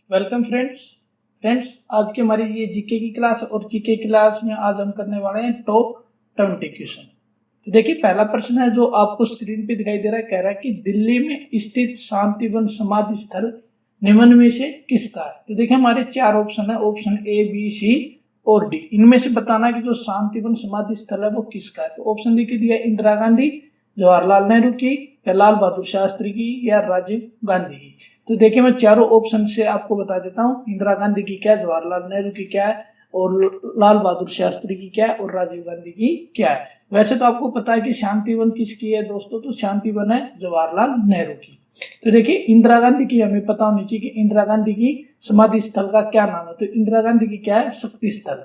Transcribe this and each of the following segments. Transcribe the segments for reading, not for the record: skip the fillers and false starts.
Welcome friends आज की हमारी ये जीके की क्लास और जीके क्लास में आज हम करने वाले हैं टॉप 20 क्वेश्चन। तो देखिए पहला प्रश्न है जो आपको स्क्रीन पे दिखाई दे रहा है, कह रहा है कि दिल्ली में स्थित शांतिवन समाधि स्थल निम्न में से किसका है। तो देखिए हमारे चार ऑप्शन है, ऑप्शन ए बी सी और डी। इनमें से बताना कि जो शांतिवन समाधि स्थल है वो किसका है। तो ऑप्शन लिख दिया इंदिरा गांधी, जवाहरलाल नेहरू की, या लाल बहादुर शास्त्री की, या राजीव गांधी की। तो देखिए मैं चारों ऑप्शन से आपको बता देता हूँ, इंदिरा गांधी की क्या है, जवाहरलाल नेहरू की क्या है, और लाल बहादुर शास्त्री की क्या है, और राजीव गांधी की क्या है। वैसे तो आपको पता है कि शांतिवन किसकी है दोस्तों, तो शांतिवन है जवाहरलाल नेहरू की। तो देखिए इंदिरा गांधी की हमें पता होनी चाहिए कि इंदिरा गांधी की समाधि स्थल का क्या नाम है। तो इंदिरा गांधी की क्या है, शक्ति स्थल।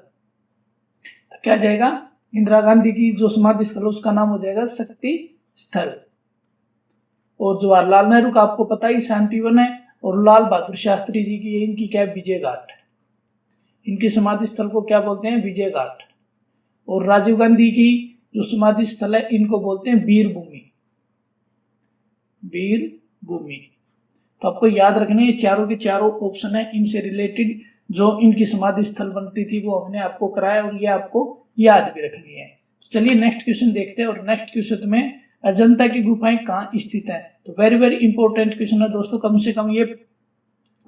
तो क्या जाएगा, इंदिरा गांधी की जो समाधि स्थल उसका नाम हो जाएगा शक्ति स्थल। और जवाहरलाल नेहरू का आपको पता ही शांतिवन है, और लाल बहादुर शास्त्री जी की इनकी क्या है, विजय घाट। इनकी समाधि स्थल को क्या बोलते हैं, विजय घाट। और राजीव गांधी की जो समाधि स्थल है इनको बोलते हैं वीर भूमि, वीर भूमि। तो आपको याद रखने ये चारों के चारों ऑप्शन है, इनसे रिलेटेड जो इनकी समाधि स्थल बनती थी वो हमने आपको कराया और ये आपको याद भी रखनी है। चलिए नेक्स्ट क्वेश्चन देखते हैं। और नेक्स्ट क्वेश्चन में अजंता की गुफाएं कहाँ स्थित है। तो वेरी वेरी इंपॉर्टेंट क्वेश्चन है दोस्तों, कम से कम ये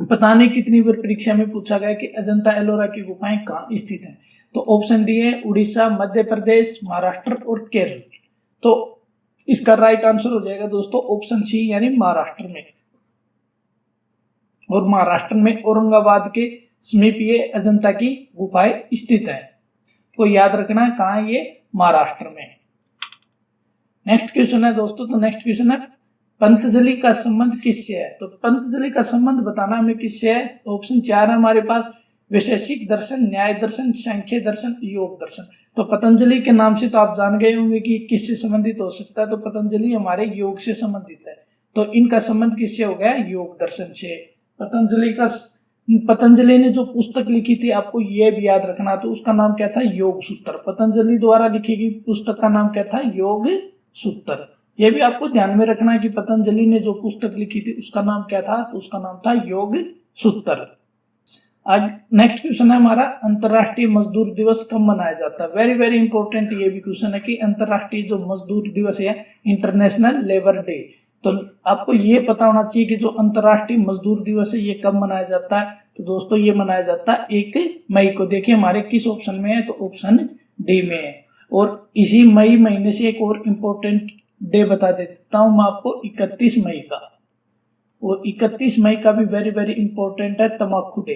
पता नहीं कितनी बार परीक्षा में पूछा गया कि अजंता एलोरा की गुफाएं कहाँ स्थित हैं। तो ऑप्शन दिए उड़ीसा, मध्य प्रदेश, महाराष्ट्र और केरल। तो इसका राइट आंसर हो जाएगा दोस्तों ऑप्शन सी यानी महाराष्ट्र में। और महाराष्ट्र में औरंगाबाद के समीप ये अजंता की गुफाएं स्थित है। तो याद रखना कहाँ है, ये महाराष्ट्र में। नेक्स्ट क्वेश्चन है दोस्तों, तो नेक्स्ट क्वेश्चन है पतंजलि का संबंध किससे है। तो पतंजलि का संबंध बताना हमें किससे है। ऑप्शन 4 है हमारे पास, वैशेषिक दर्शन, न्याय दर्शन, सांख्य दर्शन, योग दर्शन। तो पतंजलि के नाम से तो आप जान गए होंगे कि किससे संबंधित हो सकता है। तो पतंजलि हमारे योग से संबंधित है, तो इनका संबंध किससे हो गया, योग दर्शन से। पतंजलि ने जो पुस्तक लिखी थी आपको ये भी याद रखना, तो उसका नाम क्या था, योग सूत्र। पतंजलि द्वारा लिखी गई पुस्तक का नाम क्या था, योग सूत्र। यह भी आपको ध्यान में रखना है कि पतंजलि ने जो पुस्तक लिखी थी उसका नाम क्या था, तो उसका नाम था योग सूत्र। आज नेक्स्ट क्वेश्चन है हमारा, अंतरराष्ट्रीय मजदूर दिवस कब मनाया जाता है। वेरी वेरी इंपॉर्टेंट ये भी क्वेश्चन है कि अंतरराष्ट्रीय जो मजदूर दिवस है, इंटरनेशनल लेबर डे। तो आपको ये पता होना चाहिए कि जो अंतरराष्ट्रीय मजदूर दिवस है ये कब मनाया जाता है। तो दोस्तों ये मनाया जाता है 1 मई को। देखिए हमारे किस ऑप्शन में है, तो ऑप्शन डी में है। और इसी मई महीने से एक और इम्पोर्टेंट डे बता देता हूं मैं आपको, 31 मई का। और 31 मई का भी वेरी वेरी इंपॉर्टेंट है, तम्बाकू डे।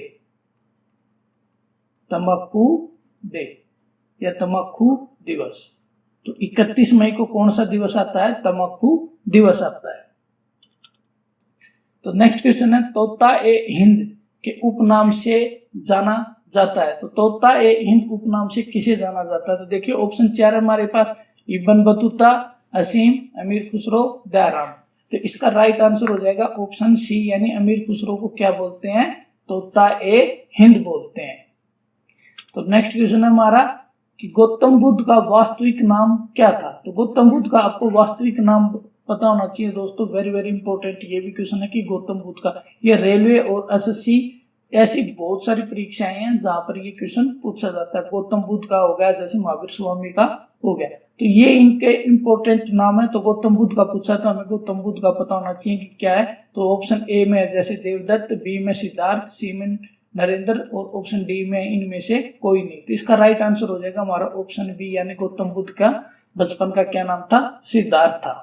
तम्बाकू डे या तम्बाकू दिवस। तो 31 मई को कौन सा दिवस आता है, तम्बाकू दिवस आता है। तो नेक्स्ट क्वेश्चन है, तोता ए हिंद के उपनाम से जाना जाता है। तो तोता ए हिंद उपनाम से किसे जाना जाता है। तो देखिए ऑप्शन 4 है हमारे पास, इब्न बतूता, असीम, अमीर खुसरो, दयाराम। तो इसका राइट आंसर हो जाएगा ऑप्शन सी यानी अमीर खुसरो को क्या बोलते हैं, तोता ए हिंद बोलते हैं। तो नेक्स्ट क्वेश्चन है हमारा कि गौतम बुद्ध का वास्तविक नाम क्या था। तो गौतम बुद्ध का आपको वास्तविक नाम पता होना चाहिए दोस्तों, वेरी वेरी इंपॉर्टेंट ये भी क्वेश्चन है कि गौतम बुद्ध का। ये रेलवे और एसएससी ऐसी बहुत सारी परीक्षाएं हैं जहां पर ये क्वेश्चन पूछा जाता है। गौतम बुद्ध का हो गया, जैसे महावीर स्वामी का हो गया। तो ये इनके इंपॉर्टेंट नाम है। तो गौतम बुद्ध का पूछा तो हमें गौतम बुद्ध का पता होना चाहिए कि क्या है। तो ऑप्शन ए में है जैसे देवदत्त, बी में सिद्धार्थ, सी में नरेंद्र, और ऑप्शन डी में इनमें से कोई नहीं। तो इसका राइट आंसर हो जाएगा हमारा ऑप्शन बी यानी गौतम बुद्ध का बचपन का क्या नाम था, सिद्धार्थ था।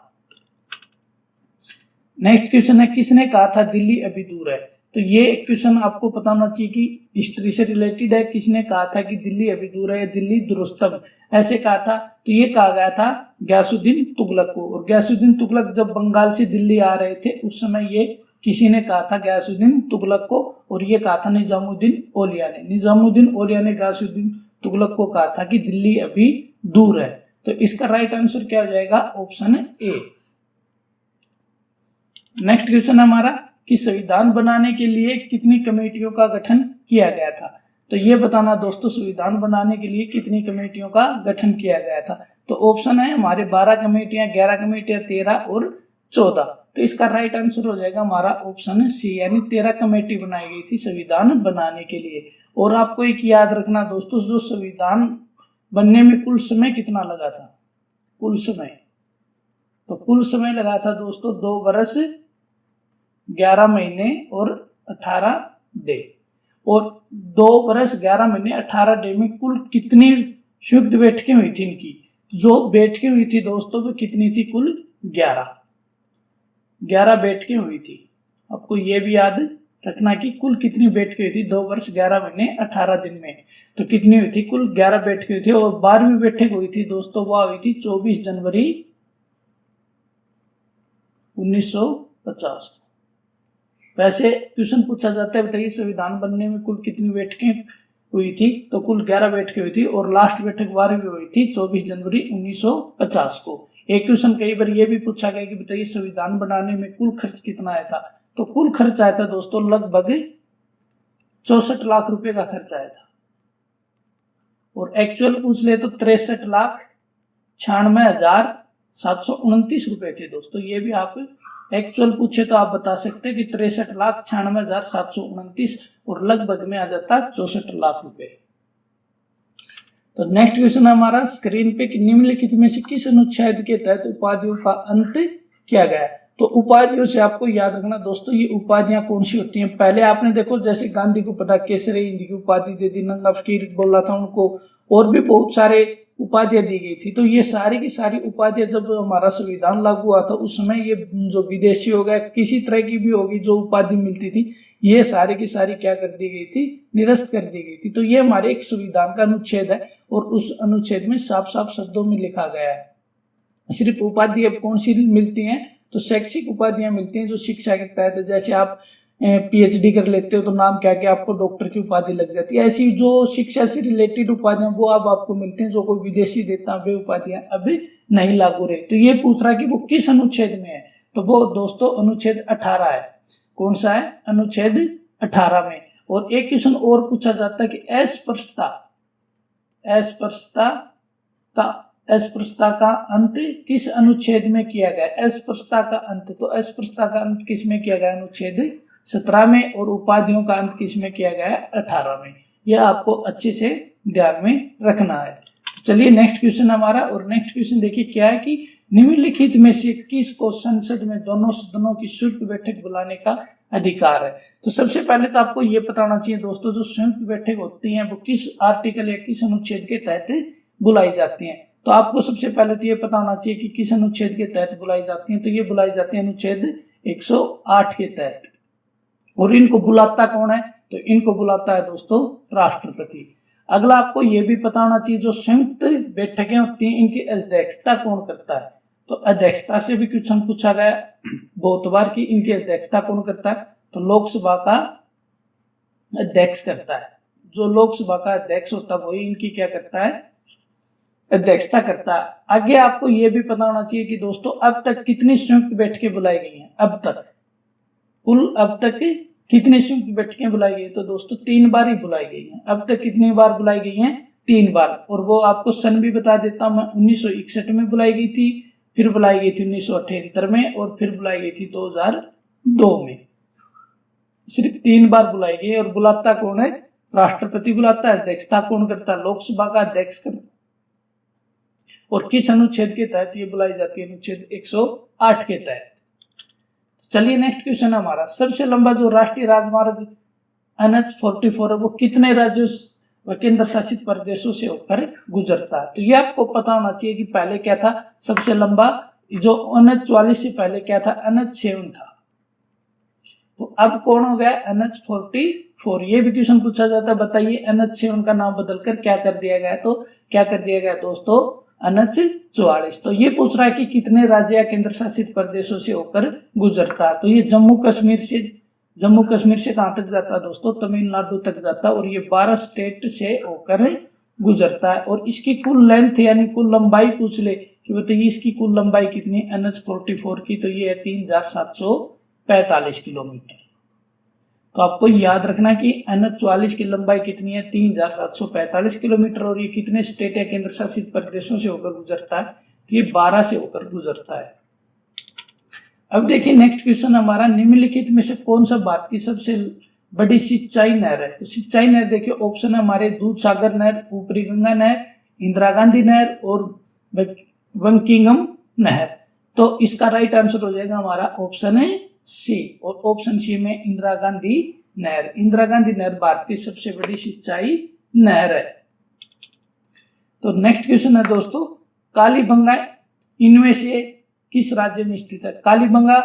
नेक्स्ट क्वेश्चन है, किसने कहा था दिल्ली अभी दूर है। तो ये क्वेश्चन आपको पता होना चाहिए कि हिस्ट्री से रिलेटेड है। किसने कहा था कि दिल्ली अभी दूर है, दिल्ली दुरुस्तम ऐसे कहा था। तो ये कहा गया था गयासुद्दीन तुगलक को। और गयासुद्दीन तुगलक जब बंगाल से दिल्ली आ रहे थे उस समय ये किसी ने कहा था, गयासुद्दीन तुगलक को। और ये कहा था निजामुद्दीन औलिया ने। निजामुद्दीन औलिया ने गयासुद्दीन तुगलक को कहा था कि दिल्ली अभी दूर है। तो इसका राइट आंसर क्या हो जाएगा, ऑप्शन ए। नेक्स्ट क्वेश्चन है हमारा कि संविधान बनाने के लिए कितनी कमेटियों का गठन किया गया था। तो ये बताना दोस्तों, संविधान बनाने के लिए कितनी कमेटियों का गठन किया गया था। तो ऑप्शन है हमारे 12 कमेटियां, 11 कमेटियां, 13 और 14। तो इसका राइट आंसर हो जाएगा हमारा ऑप्शन सी, यानी 13 कमेटी बनाई गई थी संविधान बनाने के लिए। और आपको एक याद रखना दोस्तों, जो संविधान बनने में कुल समय कितना लगा था, कुल समय, तो कुल समय लगा था दोस्तों 2 वर्ष 11 महीने और 18 डे। और 2 वर्ष 11 महीने 18 डे में कुल कितनी संयुक्त बैठकें हुई थी इनकी, जो बैठकें हुई थी दोस्तों वो कितनी थी, कुल 11 बैठकें हुई थी। आपको ये भी याद रखना कि कुल कितनी बैठकें हुई थी 2 वर्ष 11 महीने 18 दिन में, तो कितनी हुई थी, कुल 11 बैठकें हुई थी। और 12वीं बैठक हुई थी दोस्तों, वह हुई थी 24 जनवरी 1950। वैसे क्वेश्चन पूछा जाता है, बताइए संविधान बनने में कुल कितनी बैठकें हुई थी, तो कुल 11 बैठकें हुई थी और लास्ट बैठक 12वीं हुई थी 24 जनवरी 1950 को। एक क्वेश्चन कई बार ये भी पूछा गया कि बताइए संविधान बनाने में कुल खर्च कितना आया था, तो कुल खर्च आया था दोस्तों लगभग 64 लाख रुपए का खर्च आया था। और एक्चुअल पूछ ले तो 63,96,729 रुपए थे दोस्तों। ये भी आप एक्चुअल पूछे तो आप बता सकते हैं कि 63,96,729 और लगभग में आ जाता 64 लाख रुपए। तो नेक्स्ट क्वेश्चन हमारा स्क्रीन पे कि निम्नलिखित में से किस अनुच्छेद के तहत उपाधियों का अंत किया गया है। तो उपाधियों से आपको याद रखना दोस्तों, ये उपाधियां कौन सी होती हैं। पहले आपने देखो जैसे गांधी को पता केसरी हिंद की उपाधि दे दी, नंगा फकीर बोला था उनको, और भी बहुत सारे उपाधियां दी गई थी। तो ये सारी की सारी उपाधियां जब हमारा संविधान लागू हुआ था उस समय ये जो विदेशी हो गया किसी तरह की भी होगी जो उपाधि मिलती थी, ये सारी की सारी क्या कर दी गई थी, निरस्त कर दी गई थी। तो ये हमारे एक संविधान का अनुच्छेद है और उस अनुच्छेद में साफ साफ शब्दों में लिखा गया है। सिर्फ उपाधि अब कौन सी मिलती हैं, तो शैक्षिक उपाधियां मिलती हैं जो शिक्षा के तहत, जैसे आप पीएचडी कर लेते हो तो नाम क्या क्या आपको डॉक्टर की उपाधि लग जाती है। ऐसी जो शिक्षा से रिलेटेड उपाधियां वो अब आपको मिलती हैं, जो कोई विदेशी देता वे उपाधियां अभी नहीं लागू रही। तो ये पूछ रहा कि वो किस अनुच्छेद में है, तो वो दोस्तों अनुच्छेद 18 है। कौन सा है, अनुच्छेद 18 में। और एक क्वेश्चन और पूछा जाता है कि अस्पृश्यता का अंत किस अनुच्छेद में किया गया। अस्पृश्यता का अंत, तो अस्पृश्यता का अंत किस में किया गया, अनुच्छेद 17 में। और उपाधियों का अंत किस में किया गया है, 18 में। यह आपको अच्छे से ध्यान में रखना है। चलिए नेक्स्ट क्वेश्चन हमारा, और नेक्स्ट क्वेश्चन देखिए क्या है कि निम्नलिखित में से किसको संसद में दोनों सदनों की संयुक्त बैठक बुलाने का अधिकार है। तो सबसे पहले तो आपको ये पता होना चाहिए दोस्तों, जो संयुक्त बैठक होती है वो किस आर्टिकल या किस अनुच्छेद के तहत बुलाई जाती है। तो आपको सबसे पहले तो ये पता होना चाहिए कि किस अनुच्छेद के तहत बुलाई जाती है। तो ये बुलाई जाती है अनुच्छेद 108 के तहत। और इनको बुलाता कौन है, तो इनको बुलाता है दोस्तों राष्ट्रपति। अगला आपको ये भी पता होना चाहिए जो संयुक्त बैठकें होती हैं इनकी अध्यक्षता कौन करता है। तो अध्यक्षता से भी क्वेश्चन पूछा गया बहुत बार कि इनकी अध्यक्षता कौन करता है, तो लोकसभा का अध्यक्ष करता है। जो लोकसभा का अध्यक्ष होता है वही इनकी क्या करता है, अध्यक्षता करता है। आगे आपको यह भी पता होना चाहिए कि दोस्तों अब तक कितनी संयुक्त बैठकें बुलाई गई हैं। अब तक कितनी संयुक्त बैठकें बुलाई गई, तो दोस्तों 3 बार ही बुलाई गई हैं। अब तक कितनी बार बुलाई गई हैं, 3 बार। और वो आपको सन भी बता देता हूं मैं, 1961 में बुलाई गई थी, फिर बुलाई गई थी 1978 में, और फिर बुलाई गई थी 2002 में। सिर्फ 3 बार बुलाई गई। और बुलाता कौन है, राष्ट्रपति बुलाता है। अध्यक्षता कौन करता है, लोकसभा का अध्यक्ष करता। और किस अनुच्छेद के तहत ये बुलाई जाती है, अनुच्छेद 108 के तहत। चलिए नेक्स्ट क्वेश्चन हमारा, सबसे लंबा जो राष्ट्रीय राजमार्ग NH-44 है वो कितने राज्यों व केंद्र शासित प्रदेशों से होकर गुजरता है। तो ये आपको पता होना चाहिए कि पहले क्या था, सबसे लंबा जो NH-44 से पहले क्या था, NH-7 था। तो अब कौन हो गया, NH-44। ये भी क्वेश्चन पूछा जाता है, बताइए NH-7 का नाम बदलकर क्या कर दिया गया। तो क्या कर दिया गया दोस्तों, NH-44। तो ये पूछ रहा है कि कितने राज्य या केंद्र शासित प्रदेशों से होकर गुजरता है। तो ये जम्मू कश्मीर से कहां तक जाता है दोस्तों, तमिलनाडु तक जाता है। और ये 12 स्टेट से होकर गुजरता है। और इसकी कुल लेंथ यानी कुल लंबाई पूछ ले कि बताइए इसकी कुल लंबाई कितनी, NH-44 की, तो ये है 3745 किलोमीटर। तो आपको याद रखना कि NH-44 की लंबाई कितनी है, 3745 किलोमीटर। और ये कितने स्टेट या केंद्र शासित प्रदेशों से होकर गुजरता है, तो ये 12 से होकर गुजरता है। अब देखिए नेक्स्ट क्वेश्चन हमारा, निम्नलिखित में से कौन सा भारत की सबसे बड़ी सिंचाई नहर है? तो सिंचाई नहर देखिए ऑप्शन है हमारे दूध सागर नहर, ऊपरी गंगा नहर, इंदिरा गांधी नहर और बंकिंगम नहर। तो इसका राइट आंसर हो जाएगा हमारा ऑप्शन है सी, और ऑप्शन सी में इंदिरा गांधी नहर। इंदिरा गांधी नहर भारत की सबसे बड़ी सिंचाई नहर है। तो नेक्स्ट क्वेश्चन है दोस्तों, कालीबंगा इनमें से किस राज्य में स्थित है? कालीबंगा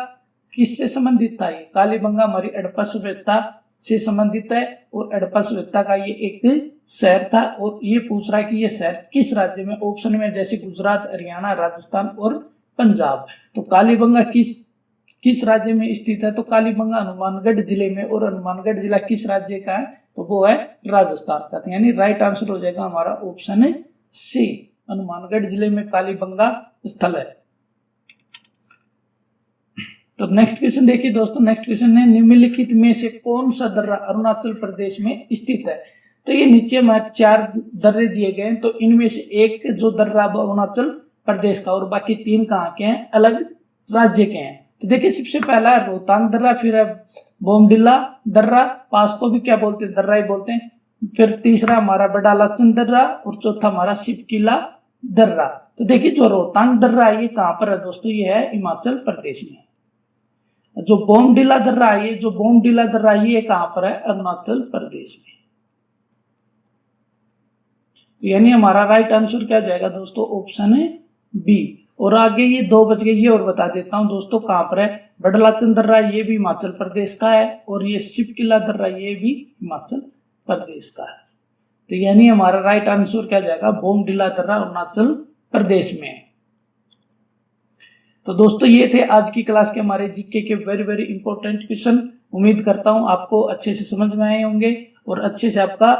किससे संबंधित था? ये कालीबंगा हमारी हड़प्पा सभ्यता से संबंधित है, और हड़प्पा सभ्यता का ये एक शहर था। और ये पूछ रहा है कि ये शहर किस राज्य में? ऑप्शन में जैसे गुजरात, हरियाणा, राजस्थान और पंजाब। तो कालीबंगा किस राज्य में स्थित है? तो कालीबंगा हनुमानगढ़ जिले में, और हनुमानगढ़ जिला किस राज्य का है? तो वो है राजस्थान का। तो यानी राइट आंसर हो जाएगा हमारा ऑप्शन है सी, हनुमानगढ़ जिले में कालीबंगा स्थल है। तो नेक्स्ट क्वेश्चन देखिए दोस्तों, नेक्स्ट क्वेश्चन है, निम्नलिखित में से कौन सा दर्रा अरुणाचल प्रदेश में स्थित है? तो ये नीचे हमारे 4 दर्रे दिए गए हैं, तो इनमें से एक जो दर्रा अरुणाचल प्रदेश का, और बाकी 3 कहाँ के हैं? अलग राज्य के हैं। तो देखिए सबसे पहला है रोहतांग दर्रा, फिर है बोमडिला दर्रा, पास को भी क्या बोलते हैं? दर्रा ही बोलते हैं। फिर तीसरा हमारा बड़ा लाचन दर्रा, और चौथा हमारा शिवकिला दर्रा। तो देखिए जो रोहतांग दर्रा है ये कहाँ पर है दोस्तों? ये है हिमाचल प्रदेश में। जो बोमडिला दर्रा है, जो बोमडिला दर्रा ये कहाँ पर है? अरुणाचल प्रदेश में। तो यानी हमारा राइट आंसर क्या जाएगा दोस्तों? ऑप्शन है बी। और आगे ये 2 बच गए, ये और बता देता हूं दोस्तों कहाँ पर है। बड़लाचन दर्रा ये भी हिमाचल प्रदेश का है, और ये शिवकिला दर्रा ये भी हिमाचल प्रदेश का है। तो यानी हमारा राइट आंसर क्या जाएगा? बोमडिला दर्रा अरुणाचल प्रदेश में। तो दोस्तों ये थे आज की क्लास के हमारे जीके के वेरी वेरी इंपॉर्टेंट क्वेश्चन। उम्मीद करता हूं आपको अच्छे से समझ में आए होंगे, और अच्छे से आपका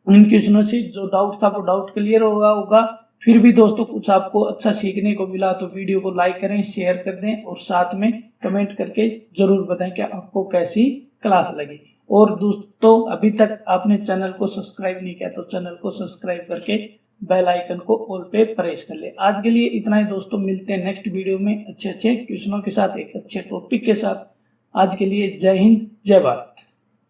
इन क्वेश्चनों से जो डाउट था वो डाउट क्लियर होगा। फिर भी दोस्तों कुछ आपको अच्छा सीखने को मिला तो वीडियो को लाइक करें, शेयर कर दें, और साथ में कमेंट करके जरूर बताएं कि आपको कैसी क्लास लगी। और दोस्तों अभी तक आपने चैनल को सब्सक्राइब नहीं किया तो चैनल को सब्सक्राइब करके बेल आइकन को ऑल पे प्रेस कर ले। आज के लिए इतना ही दोस्तों, मिलते हैं नेक्स्ट वीडियो में अच्छे क्वेश्चनों के साथ, एक अच्छे टॉपिक के साथ। आज के लिए जय हिंद, जय भारत।